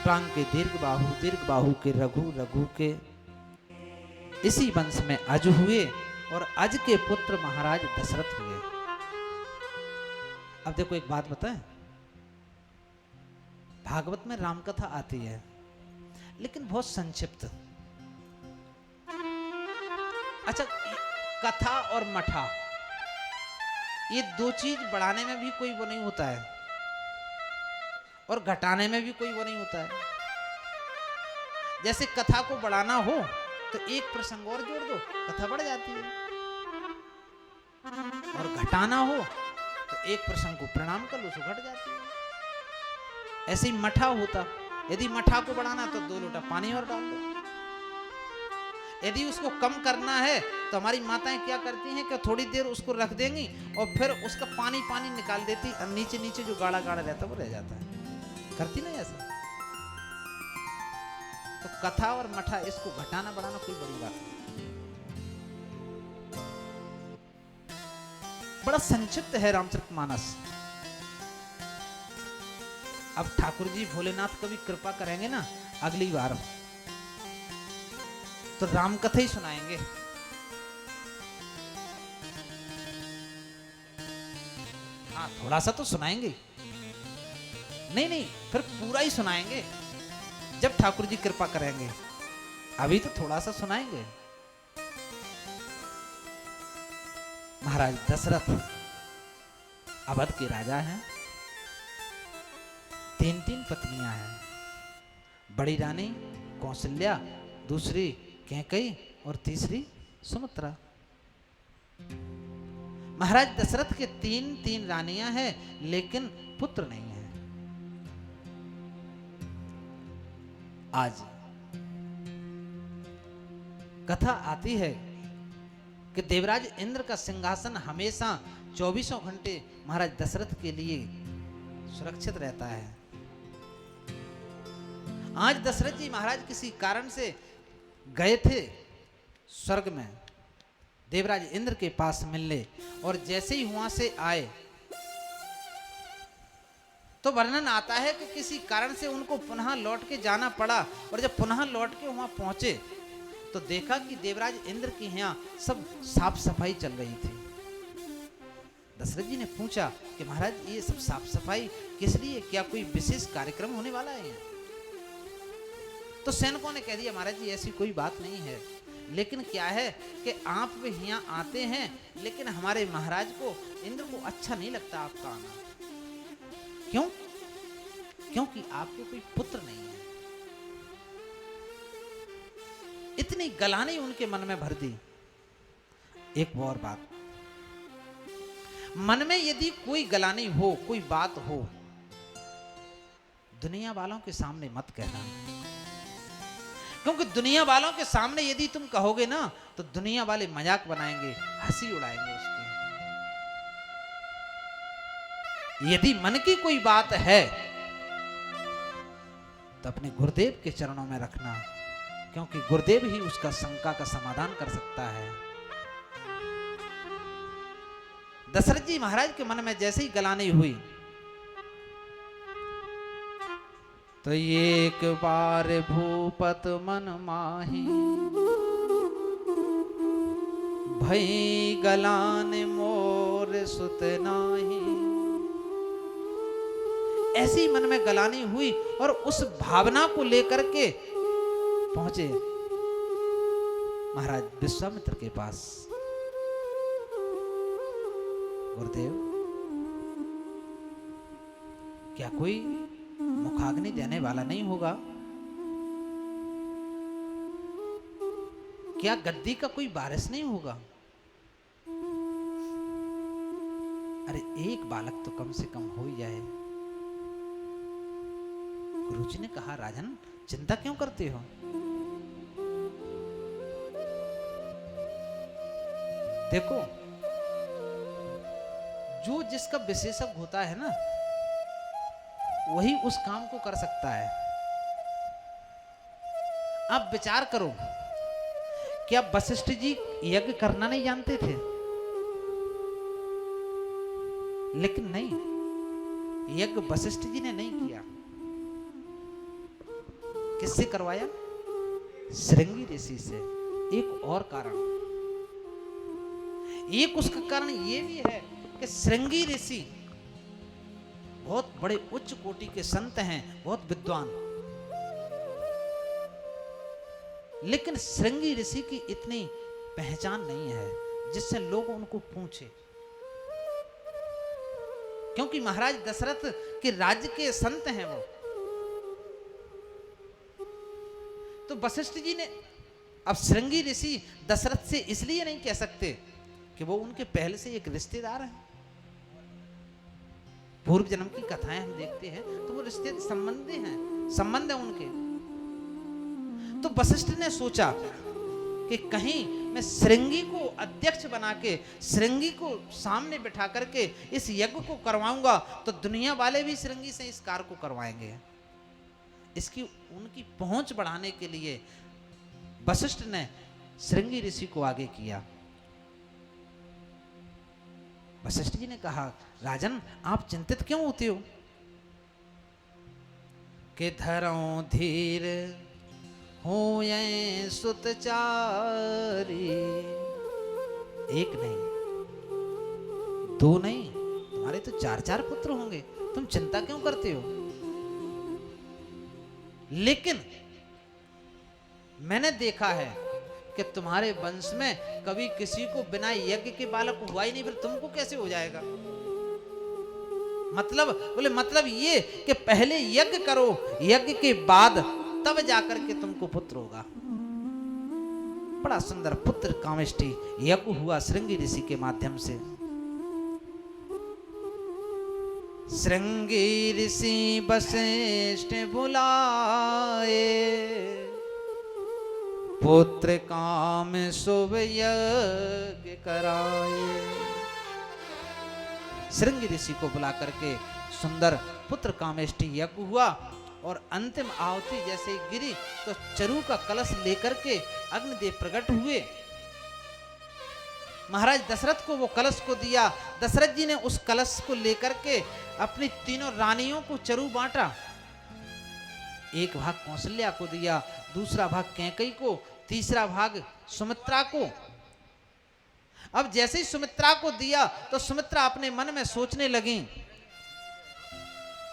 प्रांग के दीर्घ बाहु के रघु, रघु के इसी वंश में अज हुए और अज के पुत्र महाराज दशरथ हुए। अब देखो एक बात बताएं, भागवत में राम कथा आती है लेकिन बहुत संक्षिप्त। अच्छा, कथा और मठा ये दो चीज बढ़ाने में भी कोई वो नहीं होता है और घटाने में भी कोई वो नहीं होता है। जैसे कथा को बढ़ाना हो तो एक प्रसंग और जोड़ दो, कथा बढ़ जाती है, और घटाना हो तो एक प्रसंग को प्रणाम कर लो तो घट जाती है। ऐसे ही मठा होता, यदि मठा को बढ़ाना तो 2 लोटा पानी और डाल दो। यदि उसको कम करना है तो हमारी माताएं क्या करती हैं कि थोड़ी देर उसको रख देंगी और फिर उसका पानी पानी निकाल देती, और नीचे नीचे जो गाढ़ा गाढ़ा रहता है वो रह जाता है। करती नहीं ऐसा? तो कथा और मठा इसको घटाना बढ़ाना कोई बड़ी बात नहीं, बड़ा संक्षिप्त है रामचरितमानस। अब ठाकुर जी भोलेनाथ कभी कृपा करेंगे ना, अगली बार तो राम कथा ही सुनाएंगे। हाँ, थोड़ा सा तो सुनाएंगे, नहीं फिर पूरा ही सुनाएंगे जब ठाकुर जी कृपा करेंगे। अभी तो थोड़ा सा सुनाएंगे। महाराज दशरथ अवध के राजा हैं, 3 पत्नियां हैं। बड़ी रानी कौशल्या, दूसरी कैकेयी और तीसरी सुमित्रा। महाराज दशरथ के 3 रानियां हैं लेकिन पुत्र नहीं है। आज कथा आती है कि देवराज इंद्र का सिंहासन हमेशा 24 घंटे महाराज दशरथ के लिए सुरक्षित रहता है। आज दशरथ जी महाराज किसी कारण से गए थे स्वर्ग में देवराज इंद्र के पास मिलने, और जैसे ही वहां से आए तो वर्णन आता है कि किसी कारण से उनको पुनः लौट के जाना पड़ा, और जब पुनः लौट के वहां पहुंचे तो देखा कि देवराज इंद्र के यहाँ सब साफ सफाई चल रही थी। दशरथ जी ने पूछा कि महाराज ये सब साफ सफाई किस लिए, क्या कोई विशेष कार्यक्रम होने वाला है? तो सैनिकों ने कह दिया महाराज जी ऐसी कोई बात नहीं है, लेकिन क्या है कि आप यहाँ आते हैं लेकिन हमारे महाराज को इंद्र को अच्छा नहीं लगता आपका आना। क्यों? क्योंकि आपको कोई पुत्र नहीं है। इतनी गलानी उनके मन में भर दी। एक और बात, मन में यदि कोई गलानी हो, कोई बात हो, दुनिया वालों के सामने मत कहना, क्योंकि दुनिया वालों के सामने यदि तुम कहोगे ना तो दुनिया वाले मजाक बनाएंगे, हंसी उड़ाएंगे उसकी। यदि मन की कोई बात है तो अपने गुरुदेव के चरणों में रखना, क्योंकि गुरुदेव ही उसका शंका का समाधान कर सकता है। दशरथ जी महाराज के मन में जैसे ही गलानी हुई तो एक बार भूपत मन माही, भई गलान मोर सुत नाही। ऐसी मन में गलानी हुई और उस भावना को लेकर के पहुंचे महाराज विश्वामित्र के पास। गुरुदेव, क्या कोई मुखाग्नि देने वाला नहीं होगा? क्या गद्दी का कोई वारिस नहीं होगा? अरे एक बालक तो कम से कम हो ही जाए। गुरुजी ने कहा राजन चिंता क्यों करते हो? देखो, जो जिसका विशेषज्ञ होता है ना वही उस काम को कर सकता है। आप विचार करो, क्या वशिष्ठ जी यज्ञ करना नहीं जानते थे? लेकिन नहीं, यज्ञ वशिष्ठ जी ने नहीं किया। किससे करवाया? श्रृंगी ऋषि से। एक और कारण, एक उसका कारण ये भी है कि श्रृंगी ऋषि बहुत बड़े उच्च कोटि के संत हैं, बहुत विद्वान, लेकिन श्रृंगी ऋषि की इतनी पहचान नहीं है जिससे लोग उनको पूछे, क्योंकि महाराज दशरथ के राज्य के संत हैं वो। तो वशिष्ठ जी ने, अब श्रृंगी ऋषि दशरथ से इसलिए नहीं कह सकते कि वो उनके पहले से एक रिश्तेदार हैं। पूर्व जन्म की कथाएं हम देखते हैं तो वो रिश्ते संबंध है उनके। तो वशिष्ठ ने सोचा कि कहीं मैं श्रृंगी को अध्यक्ष बना के, श्रृंगी को सामने बिठा करके इस यज्ञ को करवाऊंगा तो दुनिया वाले भी श्रृंगी से इस कार्य को करवाएंगे। इसकी उनकी पहुंच बढ़ाने के लिए वशिष्ठ ने श्रृंगी ऋषि को आगे किया। वशिष्ठ जी ने कहा, राजन आप चिंतित क्यों होते हो? कि धरो धीर हो ये सुतचारी, एक नहीं, दो नहीं, तुम्हारे तो 4-4 पुत्र होंगे, तुम चिंता क्यों करते हो? लेकिन मैंने देखा है कि तुम्हारे वंश में कभी किसी को बिना यज्ञ के बालक हुआ ही नहीं, फिर तुमको कैसे हो जाएगा? मतलब बोले, मतलब ये कि पहले यज्ञ करो, यज्ञ के बाद तब जाकर के तुमको पुत्र होगा। बड़ा सुंदर पुत्र कामेष्टि यज्ञ हुआ श्रृंगी ऋषि के माध्यम से। श्रृंगी ऋषि वशिष्ठ बुलाए, पुत्र काम शुभ यज्ञ कराए। श्रृंगी ऋषि को बुला करके सुंदर पुत्र कामेष्टि यज्ञ हुआ और अंतिम आहुति जैसे ही गिरी तो चरु का कलश लेकर के अग्निदेव प्रकट हुए। महाराज दशरथ को वो कलश को दिया। दशरथ जी ने उस कलश को लेकर के अपनी तीनों रानियों को चरु बांटा। एक भाग कौशल्या को दिया, दूसरा भाग कैकेयी को, तीसरा भाग सुमित्रा को। अब जैसे ही सुमित्रा को दिया तो सुमित्रा अपने मन में सोचने लगी,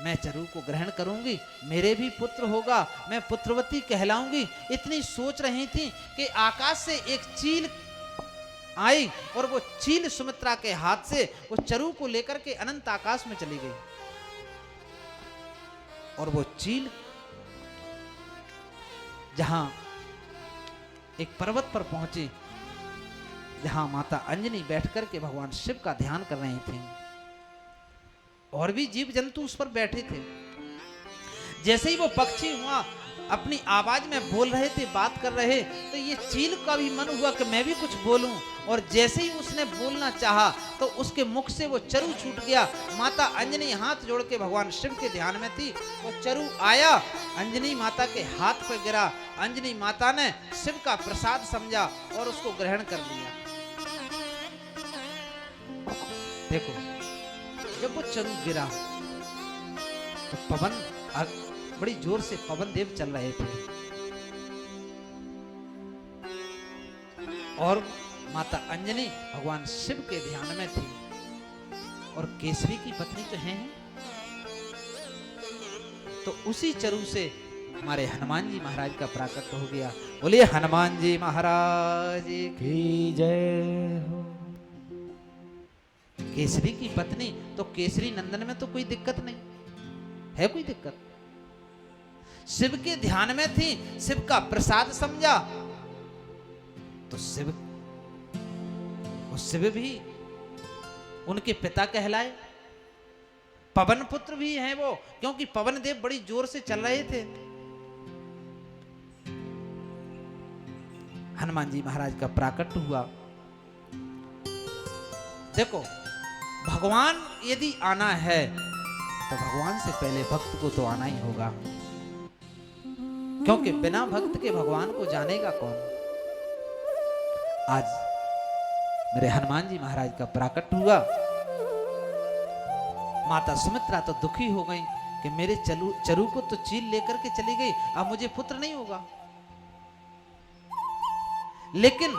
मैं चरु को ग्रहण करूंगी, मेरे भी पुत्र होगा, मैं पुत्रवती कहलाऊंगी। इतनी सोच रही थी कि आकाश से एक चील आई और वो चील सुमित्रा के हाथ से वो चरु को लेकर के अनंत आकाश में चली गई। और वो चील जहां एक पर्वत पर पहुंची, जहां माता अंजनी बैठकर के भगवान शिव का ध्यान कर रही थी, और भी जीव जंतु उस पर बैठे थे। जैसे ही वो पक्षी हुआ अपनी आवाज में बोल रहे थे, बात कर रहे, तो ये चील का भी मन हुआ कि मैं भी कुछ बोलूं। और जैसे ही उसने बोलना चाहा तो उसके मुख से वो चरु छूट गया। माता अंजनी हाथ जोड़ के भगवान शिव के ध्यान में थी, वो चरु आया, अंजनी माता के हाथ पर गिरा। अंजनी माता ने शिव का प्रसाद समझा और उसको ग्रहण कर लिया। देखो, जब वो चरु गिरा तो पवन, बड़ी जोर से पवन देव चल रहे थे और माता अंजनी भगवान शिव के ध्यान में थी। और केसरी की पत्नी तो है, तो उसी चरु से हमारे हनुमान जी महाराज का प्राकट्य हो गया। बोलिए हनुमान जी महाराज की जय हो। केसरी की पत्नी तो केसरी नंदन में तो कोई दिक्कत नहीं है, कोई दिक्कत? शिव के ध्यान में थी, शिव का प्रसाद समझा तो शिव भी उनके पिता कहलाए। पवन पुत्र भी हैं वो, क्योंकि पवन देव बड़ी जोर से चल रहे थे। हनुमान जी महाराज का प्राकट्य हुआ। देखो, भगवान यदि आना है तो भगवान से पहले भक्त को तो आना ही होगा, क्योंकि बिना भक्त के भगवान को जानेगा कौन। आज मेरे हनुमान जी महाराज का प्राकट्य हुआ। माता सुमित्रा तो दुखी हो गई कि मेरे चरू को तो चील लेकर के चली गई, अब मुझे पुत्र नहीं होगा। लेकिन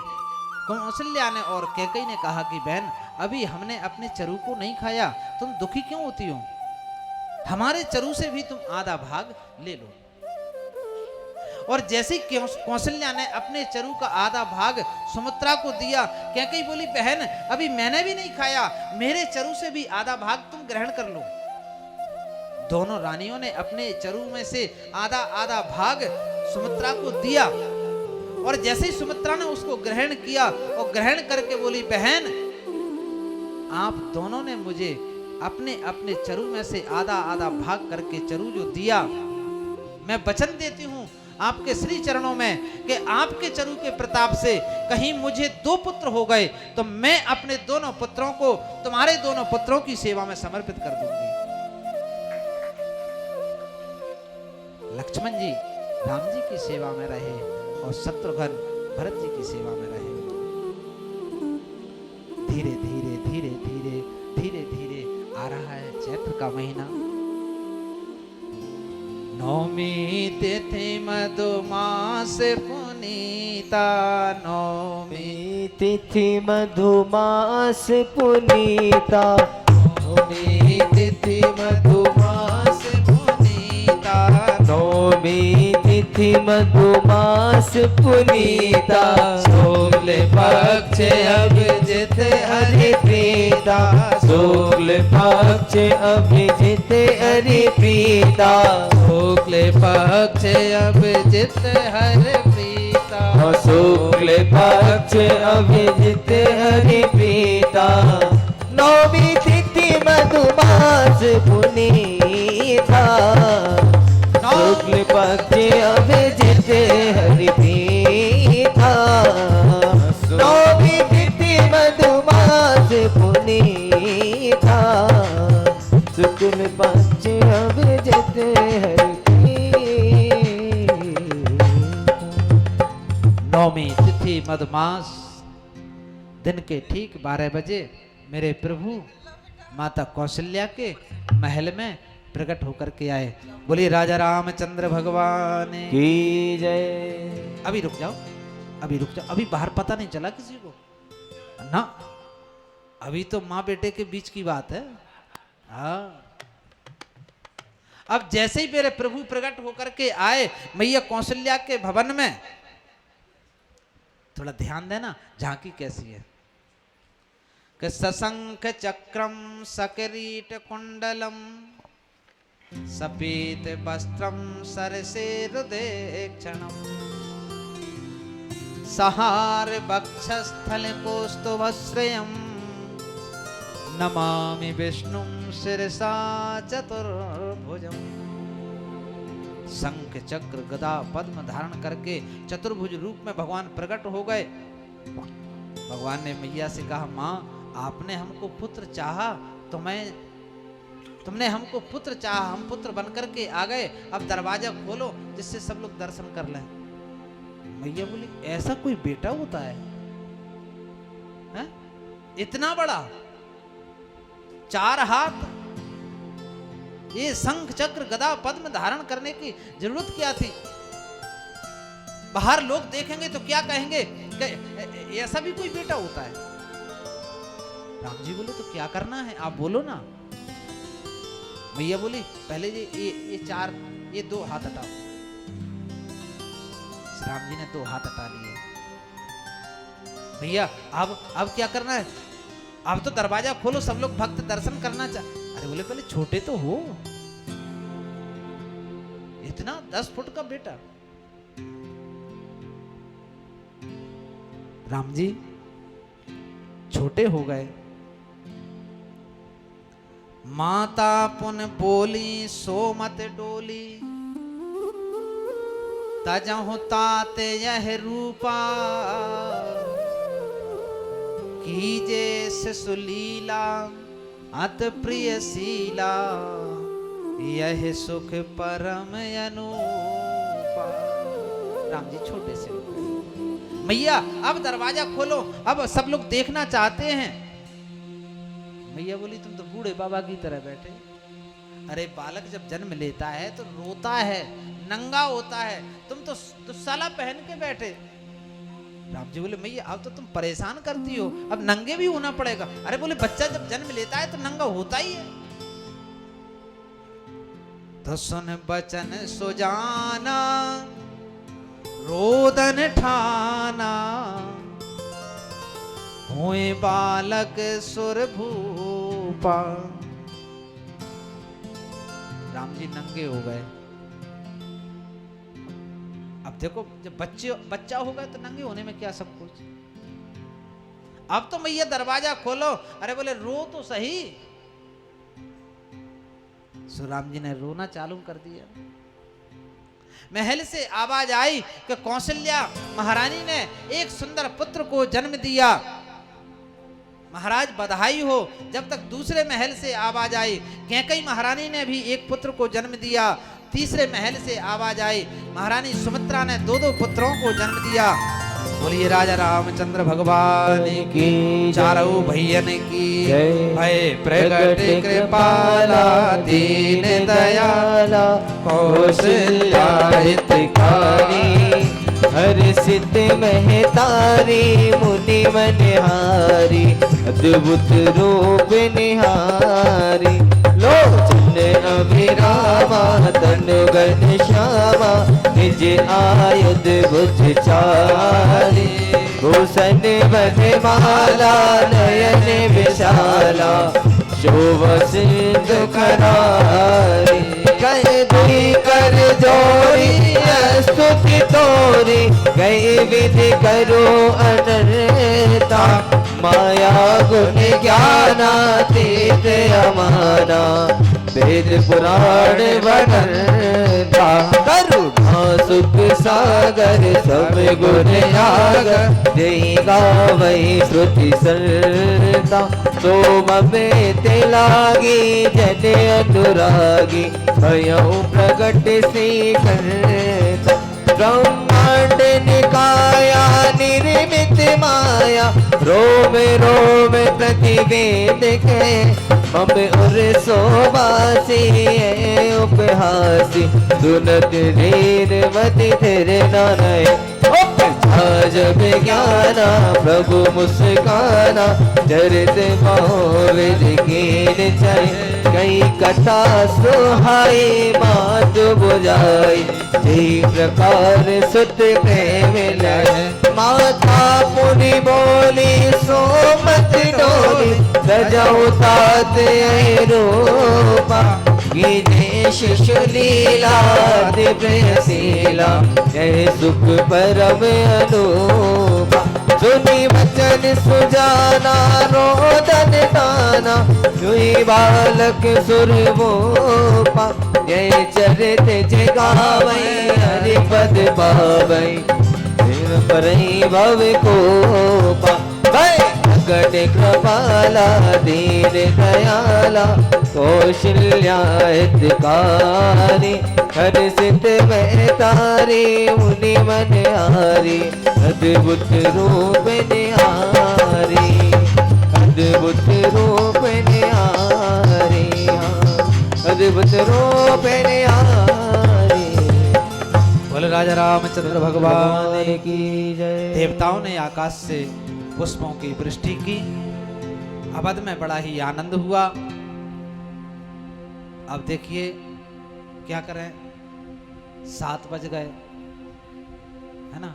कौशल्या ने और कैकेयी ने कहा कि बहन, अभी हमने अपने चरू को नहीं खाया, तुम दुखी क्यों होती हो? हमारे चरू से भी तुम आधा भाग ले लो। और जैसे ही कौशल्या ने अपने चरू का आधा भाग सुमित्रा को दिया, कैकेयी बोली, बहन अभी मैंने भी नहीं खाया, मेरे चरू से भी आधा भाग तुम ग्रहण कर लो। दोनों रानियों ने अपने चरू में से आधा आधा भाग सुमित्रा को दिया, और जैसे ही सुमित्रा ने उसको ग्रहण किया और ग्रहण करके बोली, बहन आप दोनों ने मुझे अपने अपने चरू में से आधा आधा भाग करके चरू जो दिया, मैं वचन देती हूं आपके श्री चरणों में कि आपके चरू के प्रताप से कहीं मुझे 2 पुत्र हो गए तो मैं अपने दोनों पुत्रों को तुम्हारे दोनों पुत्रों की सेवा में समर्पित कर दूंगी। लक्ष्मण जी राम जी की सेवा में रहे और शत्रुघ्न भरत जी की सेवा में रहे। धीरे धीरे धीरे धीरे धीरे धीरे आ रहा है चैत्र का महीना। नौमी तिथि मधुमास पुनीता, नौमी तिथि मधुमास पुनीता, नौमी तिथि मधुमास पुनीता, नौमी तिथि मधुमास पुनीता, शुक्ल पक्ष अभिजित हरि प्रीता, शुक्ल पक्ष अभिजित हरि प्रीता, शुक्ल पक्ष अभिजित हरि प्रीता, शुक्ल पक्ष अभिजित हरि प्रीता, नौमी तिथि मधुमास पुनीता, शुक्ल पक्ष अभिजित हरि प्रीता, नौमी तिथि मधुमास पुनीता, शुक्ल पक्ष अभिजित हरि प्रीता। नौमी तिथि मधुमास दिन के ठीक 12 बजे मेरे प्रभु माता कौशल्या के महल में प्रकट होकर के आए। बोलिए राजा रामचंद्र भगवान की जय। अभी रुक जाओ, अभी रुक जाओ, अभी बाहर पता नहीं चला किसी को ना, अभी तो माँ बेटे के बीच की बात है। हाँ, अब जैसे ही मेरे प्रभु प्रकट होकर के आए मैया कौशल्या के भवन में, थोड़ा ध्यान देना झांकी कैसी है कि सशंख चक्रम सकरीट कुंडलम सपीत वस्त्रम सरसेरुदेक्षणम सहार वक्षस्थल कौस्तुभश्रयम नमामि विष्णुं शिरसा चतुर्भुजम। शंख चक्र गदा पद्म धारण करके चतुर्भुज रूप में भगवान प्रकट हो गए। भगवान ने मैया से कहा, माँ आपने हमको पुत्र चाहा तो तुमने हमको पुत्र चाहा, हम पुत्र बनकर के आ गए, अब दरवाजा खोलो जिससे सब लोग दर्शन कर लें। मैया बोली, ऐसा कोई बेटा होता है? इतना बड़ा 4 हाथ, ये शंख चक्र गदा पद्म धारण करने की जरूरत क्या थी? बाहर लोग देखेंगे तो क्या कहेंगे कि ऐसा भी कोई बेटा होता है? राम जी बोले, तो क्या करना है आप बोलो ना। मैया बोली, पहले ये 2 हाथ हटाओ। राम जी ने 2 हाथ हटा लिए। भैया अब क्या करना है? अब तो दरवाजा खोलो, सब लोग भक्त दर्शन करना अरे बोले, पहले छोटे तो हो, इतना 10 फुट का बेटा। राम जी छोटे हो गए। माता पुन बोली सो मत डोली, तजहु तात यह रूपा, कीजे सुलीला अत प्रिय शीला, यह सुख परम अनूपा। राम जी छोटे से, मैया अब दरवाजा खोलो, अब सब लोग देखना चाहते हैं। मैया बोली, तुम तो बूढ़े बाबा की तरह बैठे, अरे बालक जब जन्म लेता है तो रोता है, नंगा होता है, तुम तो दुशाला पहन के बैठे। राम जी बोले मैया अब तो तुम परेशान करती हो, अब नंगे भी होना पड़ेगा। अरे बोले बच्चा जब जन्म लेता है तो नंगा होता ही है। तो सुन बचन सुजाना रोदन ठाना, हुए बालक सुर भूपा। राम जी नंगे हो गए। अब देखो जब बच्चा होगा तो नंगे होने में क्या सब कुछ। अब तो मैया दरवाजा खोलो। अरे बोले रो तो सही। सो राम जी ने रोना चालू कर दिया। महल से आवाज आई कि कौशल्या महारानी ने एक सुंदर पुत्र को जन्म दिया। महाराज बधाई हो। जब तक दूसरे महल से आवाज आई कैकेयी महारानी ने भी एक पुत्र को जन्म दिया। तीसरे महल से आवाज आई महारानी सुमित्रा ने 2-2 पुत्रों को जन्म दिया। बोलिए राजा रामचंद्र भगवान की, चारों भैयन की भय प्रगट कृपाला, दीन दयाला कौशल्या हितकारी, हर्षित महतारी मुनि मनहारी, अद्भुत रूप निहारी। लोचन अभिरामा तनु घन श्यामा, निज आयुध भुज चारी। भूषण बधमाला नयन विशाला, शोभा सिंधु करारी। कह दुई कर जोड़ी स्तुति तोरी, कई विधि करो अनर्ता। माया गुण ज्ञानातीत अमाना, वेद पुराण वर्णनता। करुणा सुख सागर सब गुण आगर, जय गावै श्रुति सरता। सोम में तिलागी जन अनुरागी, भयउ प्रगट से करता। ब्रह्मांड निकाया निर्मित माया, रोम रोम प्रतिवेद के। मम उर सोबासी उपहासी, सुनत धीर मति धीर नानय। जब ज्ञाना प्रभु मुस्काना, चरित मोविद कीन जाय। कई कथा सुहाई मात बुझाई, इसी प्रकार सुत प्रेम लय। माता पुनि बोली सो मत डोली, सजाऊ तात रूपा। कीजे शिशु लीला दिव्य शीला, जय सुख परम अनूपा। सुनी वचन सुजाना रोदन ताना, हुई बालक सुर भूपा। जय चरित जगावै हरि पद पावै, परई भव कोपा। प्रगट कृपाला दीन दयाला, कौशल्या हितकारी। हर्षित महतारी मुनि मनहारी, अद्भुत रूप निहारी। अद्भुत रूप निहारी, अद्भुत रूप निहारी। बोले राजा रामचंद्र भगवान की जय। देवताओं ने आकाश से पुष्पों की वृष्टि की। अवध में बड़ा ही आनंद हुआ। अब देखिए क्या करें, 7 बज गए है ना,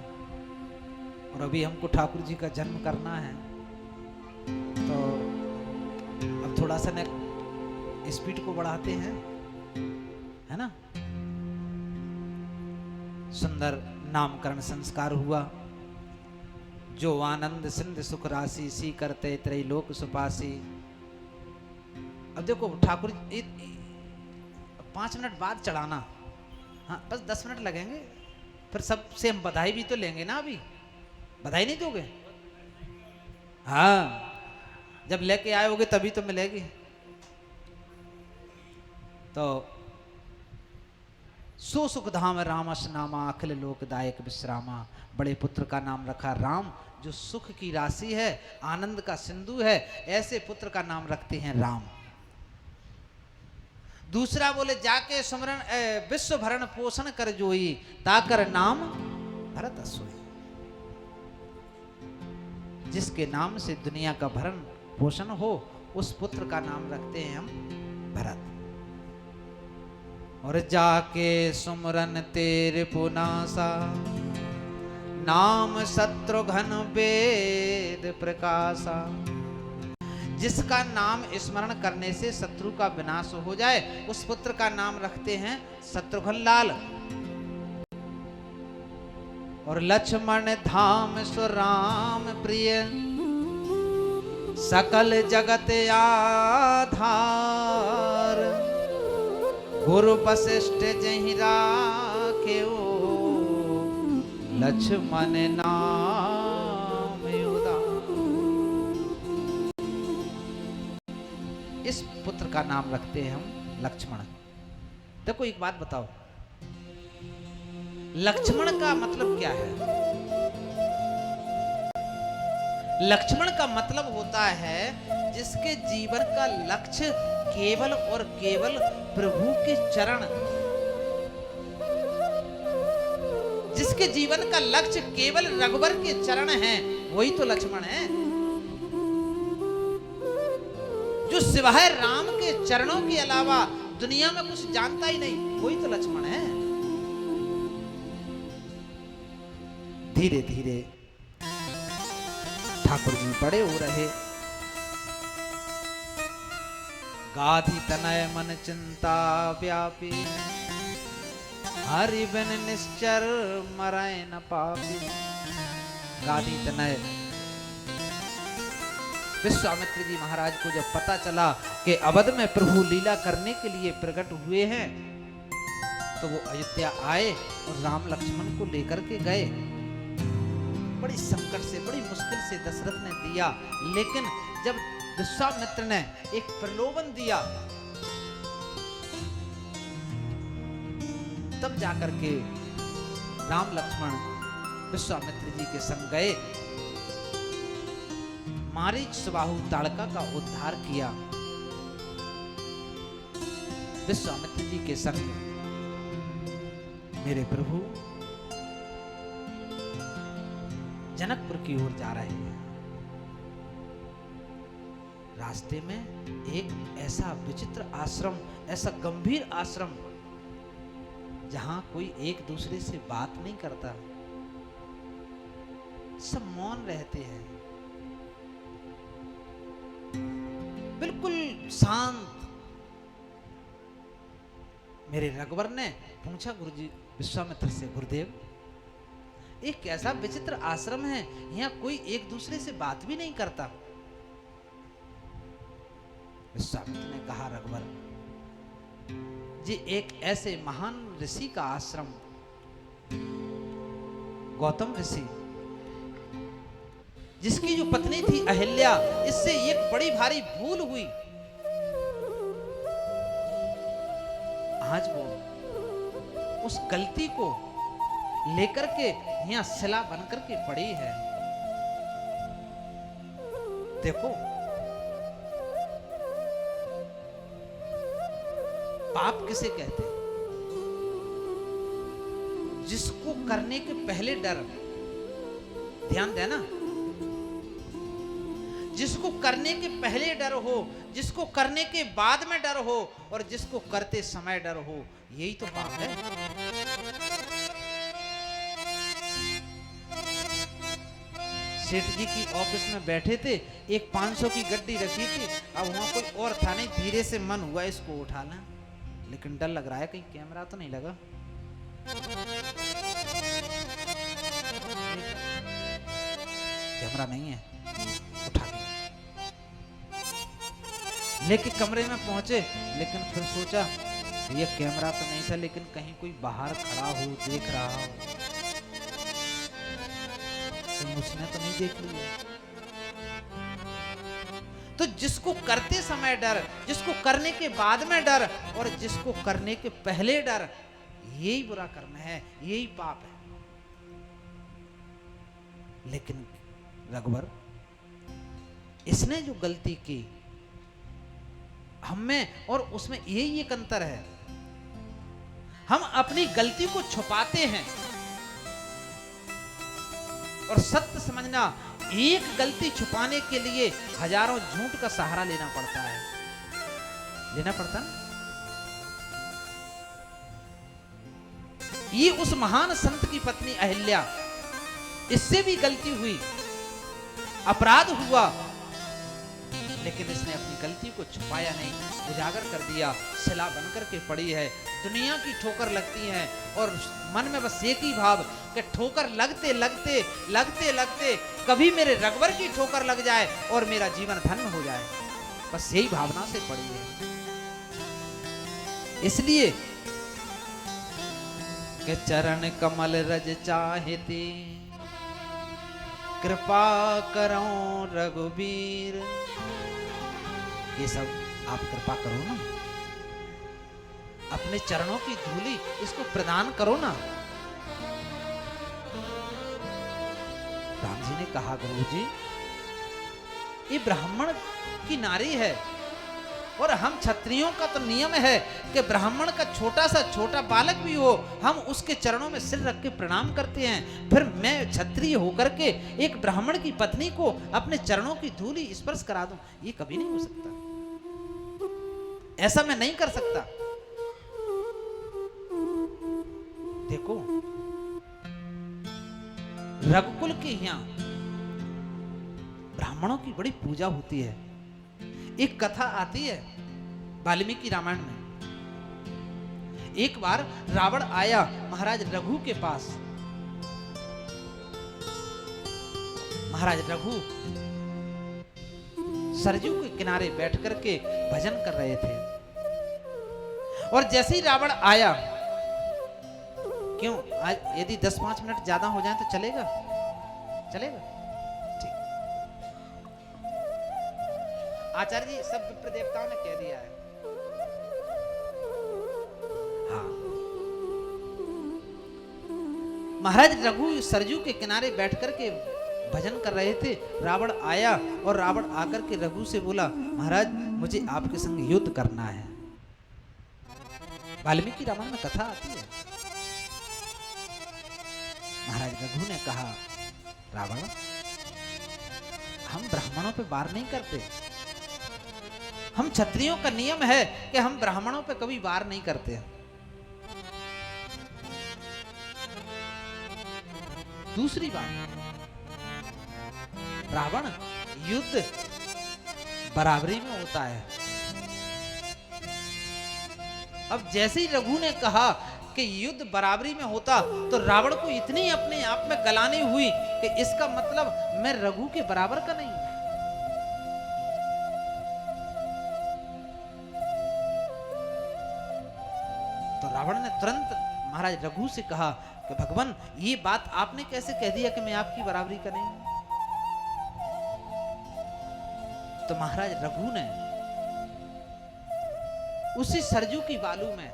और अभी हमको ठाकुर जी का जन्म करना है। तो अब थोड़ा सा स्पीड को बढ़ाते हैं है ना। सुंदर नामकरण संस्कार हुआ। जो आनंद सिंध सुख राशि, सी करते त्रैलोक सुपासी। अब देखो ठाकुर 5 मिनट बाद चढ़ाना, हाँ बस 10 मिनट लगेंगे, फिर सबसे हम बधाई भी तो लेंगे ना। अभी बधाई नहीं दोगे? हाँ जब लेके आए होगे तभी तो मिलेगी। तो सो सुख धाम रामस नामा, अखिल लोकदायक विश्रामा। बड़े पुत्र का नाम रखा राम, जो सुख की राशि है, आनंद का सिंधु है। ऐसे पुत्र का नाम रखते हैं राम। दूसरा बोले जाके सुमरन विश्व भरण पोषण कर जोई, ताकर नाम भरत सोई। जिसके नाम से दुनिया का भरण पोषण हो, उस पुत्र का नाम रखते हैं हम भरत। और जाके सुमरन तेरे पुनासा, नाम शत्रुघ्न वेद प्रकाशा। जिसका नाम स्मरण करने से शत्रु का विनाश हो जाए, उस पुत्र का नाम रखते हैं शत्रुघ्न लाल। और लक्ष्मण धाम सुराम प्रिय, सकल जगत आधार। गुरु वशिष्ठ जहि राखे, लक्ष्मण नाम उदार। इस पुत्र का नाम रखते हैं हम लक्ष्मण। देखो एक बात बताओ, लक्ष्मण का मतलब क्या है? लक्ष्मण का मतलब होता है जिसके जीवन का लक्ष्य केवल और केवल प्रभु के चरण, जिसके जीवन का लक्ष्य केवल रघुवर के चरण हैं, वही तो लक्ष्मण है। जो सिवाय राम के चरणों के अलावा दुनिया में कुछ जानता ही नहीं, वही तो लक्ष्मण है। धीरे धीरे ठाकुर जी बड़े हो रहे। गाधी तनय मन चिंता व्यापी, हरि बिन निश्चर मरय न पापी। गाधी तनय, विश्वामित्र जी महाराज को जब पता चला कि अवध में प्रभु लीला करने के लिए प्रकट हुए हैं, तो वो अयोध्या आए और राम लक्ष्मण को लेकर के गए। बड़ी संकट से, बड़ी मुश्किल से दशरथ ने दिया, लेकिन जब विश्वामित्र ने एक प्रलोभन दिया, तब जाकर के राम लक्ष्मण विश्वामित्र जी के संग गए। मारीच सुबाहु ताड़का का उद्धार किया। विश्वामित्र जी के संग मेरे प्रभु जनकपुर की ओर जा रहे हैं। रास्ते में एक ऐसा विचित्र आश्रम, ऐसा गंभीर आश्रम, जहां कोई एक दूसरे से बात नहीं करता, सब मौन रहते हैं, बिल्कुल शांत। मेरे रघुवर ने पूछा गुरुजी विश्वामित्र से, गुरुदेव एक ऐसा विचित्र आश्रम है, यहाँ कोई एक दूसरे से बात भी नहीं करता। विश्वामित्र ने कहा, रघुवर जी एक ऐसे महान ऋषि का आश्रम, गौतम ऋषि, जिसकी जो पत्नी थी अहिल्या, इससे एक बड़ी भारी भूल हुई। आज वो उस गलती को लेकर के यहाँ शिला बनकर के पड़ी है। देखो पाप किसे कहते हैं? जिसको करने के पहले डर, ध्यान देना, जिसको करने के पहले डर हो, जिसको करने के बाद में डर हो, और जिसको करते समय डर हो, यही तो पाप है। सेठ जी की ऑफिस में बैठे थे, एक 500 की गड्डी रखी थी, अब वहां कोई और था नहीं, धीरे से मन हुआ इसको उठाना, लेकिन डर लग रहा है कहीं कैमरा तो नहीं लगा। कैमरा नहीं है, उठा दिया, लेके कमरे में पहुंचे, लेकिन फिर सोचा ये कैमरा तो नहीं था, लेकिन कहीं कोई बाहर खड़ा हो, देख रहा हो, तो उसने तो नहीं देख लिया। तो जिसको करते समय डर, जिसको करने के बाद में डर, और जिसको करने के पहले डर, यही बुरा कर्म है, यही पाप है। लेकिन रघुवर, इसने जो गलती की, हम में और उसमें यही एक अंतर है, हम अपनी गलती को छुपाते हैं और सत्य समझना, एक गलती छुपाने के लिए हजारों झूठ का सहारा लेना पड़ता है, लेना पड़ता ना। ये उस महान संत की पत्नी अहिल्या, इससे भी गलती हुई, अपराध हुआ, लेकिन इसने अपनी गलती को छुपाया नहीं, उजागर कर दिया, शिला बनकर के पड़ी है। दुनिया की ठोकर लगती है और मन में बस एक ही भाव कि ठोकर लगते लगते लगते लगते कभी मेरे रगवर की ठोकर लग जाए और मेरा जीवन धन्य हो जाए, बस यही भावना से पड़ी है। इसलिए कि चरण कमल रज चाहती, कृपा करो रघुबीर। ये सब आप कृपा करो ना, अपने चरणों की धूली इसको प्रदान करो ना। राम जी ने कहा, गुरुजी ये ब्राह्मण की नारी है और हम क्षत्रियों का तो नियम है कि ब्राह्मण का छोटा सा छोटा बालक भी हो, हम उसके चरणों में सिर रख के प्रणाम करते हैं, फिर मैं क्षत्रिय होकर के एक ब्राह्मण की पत्नी को अपने चरणों की धूली स्पर्श करा दूं, ये कभी नहीं हो सकता, ऐसा मैं नहीं कर सकता। देखो रघुकुल के यहां ब्राह्मणों की बड़ी पूजा होती है। एक कथा आती है वाल्मीकि रामायण में। एक बार रावण आया महाराज रघु के पास। महाराज रघु सरजू के किनारे बैठ करके भजन कर रहे थे और जैसे ही रावण आया, क्यों आज यदि 10-5 मिनट ज्यादा हो जाए तो चलेगा? चलेगा? ठीक। आचार्य जी सब विप्र देवताओं ने कह दिया है। हाँ, महाराज रघु सरजू के किनारे बैठ करके भजन कर रहे थे। रावण आया और रावण आकर के रघु से बोला, महाराज मुझे आपके संग युद्ध करना है। वाल्मीकि रामायण में कथा आती है। महाराज रघु ने कहा, रावण हम ब्राह्मणों पे वार नहीं करते, हम क्षत्रियों का नियम है कि हम ब्राह्मणों पे कभी वार नहीं करते। दूसरी बात, रावण युद्ध बराबरी में होता है। अब जैसे ही रघु ने कहा कि युद्ध बराबरी में होता तो रावण को इतनी अपने आप में गलानी हुई कि इसका मतलब मैं रघु के बराबर का नहीं। तो रावण ने तुरंत महाराज रघु से कहा कि भगवान ये बात आपने कैसे कह दिया कि मैं आपकी बराबरी का नहीं। तो महाराज रघु ने उसी सरजू की बालू में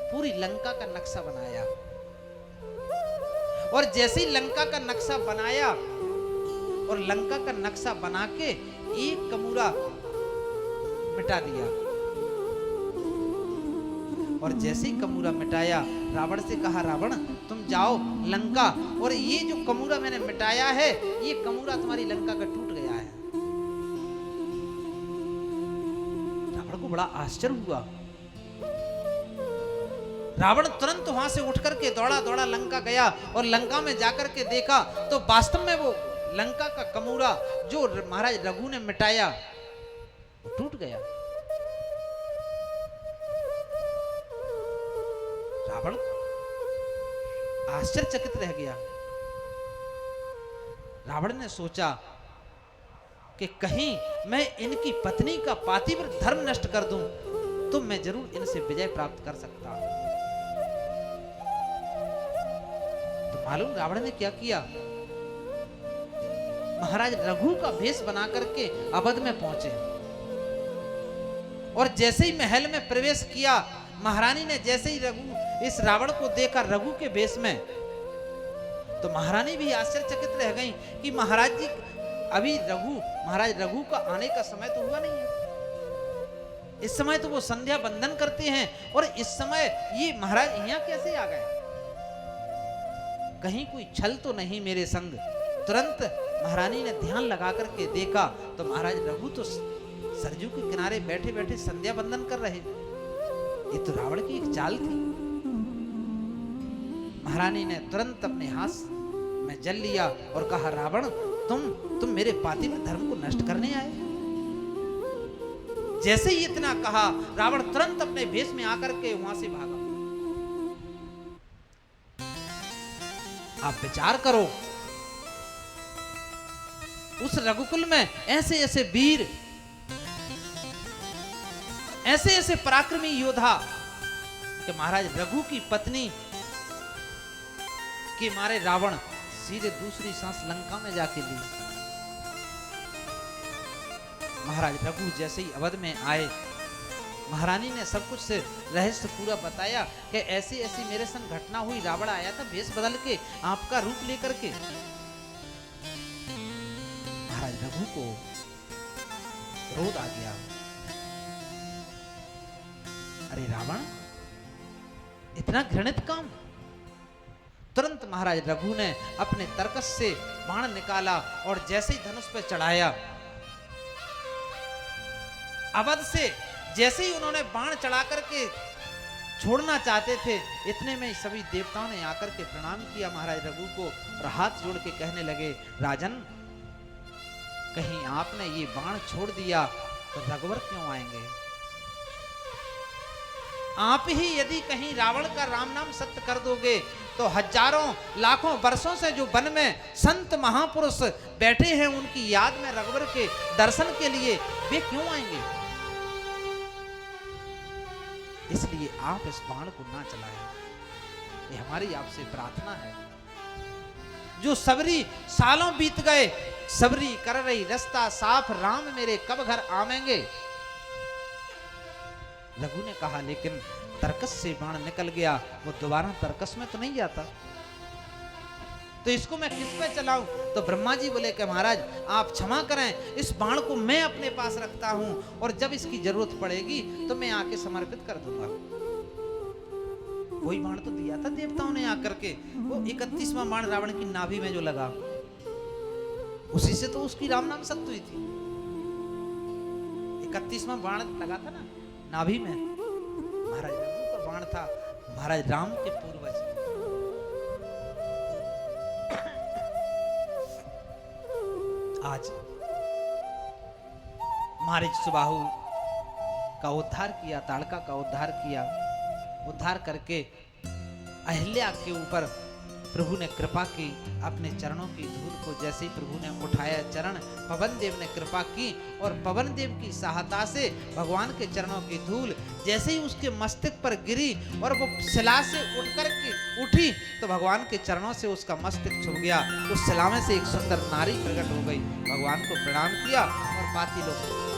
पूरी लंका का नक्शा बनाया और जैसे ही लंका का नक्शा बनाया और लंका का नक्शा बना के एक कमूरा मिटा दिया और जैसे ही कमूरा मिटाया रावण से कहा, रावण तुम जाओ लंका और ये जो कमूरा मैंने मिटाया है ये कमूरा तुम्हारी लंका का टूट गया है। रावण को बड़ा आश्चर्य हुआ। रावण तुरंत वहां से उठ करके दौड़ा दौड़ा लंका गया और लंका में जाकर के देखा तो वास्तव में वो लंका का कमूरा जो महाराज रघु ने मिटाया वो टूट गया। रावण आश्चर्यचकित रह गया। रावण ने सोचा कि कहीं मैं इनकी पत्नी का पातिव्रत धर्म नष्ट कर दूं तो मैं जरूर इनसे विजय प्राप्त कर सकता हूं। तो मालूम रावण ने क्या किया? महाराज रघु का भेष बना करके अवध में पहुंचे और जैसे ही महल में प्रवेश किया, महारानी ने जैसे ही इस रावण को देखा रघु के भेष में, तो महारानी भी आश्चर्यचकित रह गई कि महाराज जी अभी महाराज रघु का आने का समय तो हुआ नहीं है। इस समय तो वो संध्या बंदन करते हैं और इस समय ये महाराज यहाँ कैसे आ गए? कहीं कोई छल तो नहीं मेरे संग। तुरंत महारानी ने ध्यान लगा करके देखा तो महाराज रघु तो सरजू के किनारे बैठे बैठे संध्या बंदन कर रहे। ये तो रावण की एक चाल थी। महारानी ने तुरंत अपने हाथ में जल लिया और कहा, रावण तुम मेरे पातिव्य धर्म को नष्ट करने आए। जैसे ही इतना कहा, रावण तुरंत अपने भेष में आकर के वहां से भागा। आप विचार करो, उस रघुकुल में ऐसे ऐसे वीर, ऐसे ऐसे पराक्रमी योद्धा कि महाराज रघु की पत्नी के मारे रावण सीधे दूसरी सांस लंका में जाके ली। महाराज रघु जैसे ही अवध में आए, महारानी ने सब कुछ से रहस्य पूरा बताया कि ऐसी ऐसी मेरे संग घटना हुई। रावण आया था भेष बदल के, आपका रूप लेकर के। महाराज रघु को क्रोध आ गया। अरे रावण, इतना घृणित काम! तुरंत महाराज रघु ने अपने तरकस से बाण निकाला और जैसे ही धनुष पर चढ़ाया, अवध से जैसे ही उन्होंने बाण चढ़ा करके छोड़ना चाहते थे, इतने में ही सभी देवताओं ने आकर के प्रणाम किया महाराज रघु को और हाथ जोड़ के कहने लगे, राजन, कहीं आपने ये बाण छोड़ दिया तो रघुवर क्यों आएंगे? आप ही यदि कहीं रावण का राम नाम सत्य कर दोगे तो हजारों लाखों वर्षों से जो वन में संत महापुरुष बैठे हैं, उनकी याद में रघुवर के दर्शन के लिए वे क्यों आएंगे? इसलिए आप इस बाण को ना चलाएं। ये हमारी आपसे प्रार्थना है। जो सबरी सालों बीत गए, सबरी कर रही रास्ता साफ, राम मेरे कब घर आवेंगे? रघु ने कहा, लेकिन तरकस से बाण निकल गया, वो दोबारा तरकस में तो नहीं जाता, तो इसको मैं किस पे चलाऊं? तो ब्रह्मा जी बोले कि महाराज आप क्षमा करें, इस बाण को मैं अपने पास रखता हूं और जब इसकी जरूरत पड़ेगी तो मैं आके समर्पित कर दूंगा। वही बाण तो दिया था देवताओं ने आकर के, वो 31वां बाण रावण की नाभि में जो लगा, उसी से तो उसकी राम नाम सत्य हुई थी। 31वां बाण लगा था ना नाभि में, महाराज रघु का बाण था, महाराज राम के पूर्वज। आज मारीच सुबाहु का उद्धार किया, ताड़का का उद्धार किया, उद्धार करके अहिल्या के ऊपर प्रभु ने कृपा की। अपने चरणों की धूल को जैसे ही प्रभु ने उठाया चरण, पवन देव ने कृपा की और पवन देव की सहायता से भगवान के चरणों की धूल जैसे ही उसके मस्तक पर गिरी और वो शिला से उठ कर के उठी तो भगवान के चरणों से उसका मस्तक छुप गया। उस शिला में से एक सुंदर नारी प्रकट हो गई, भगवान को प्रणाम किया और बाती लोग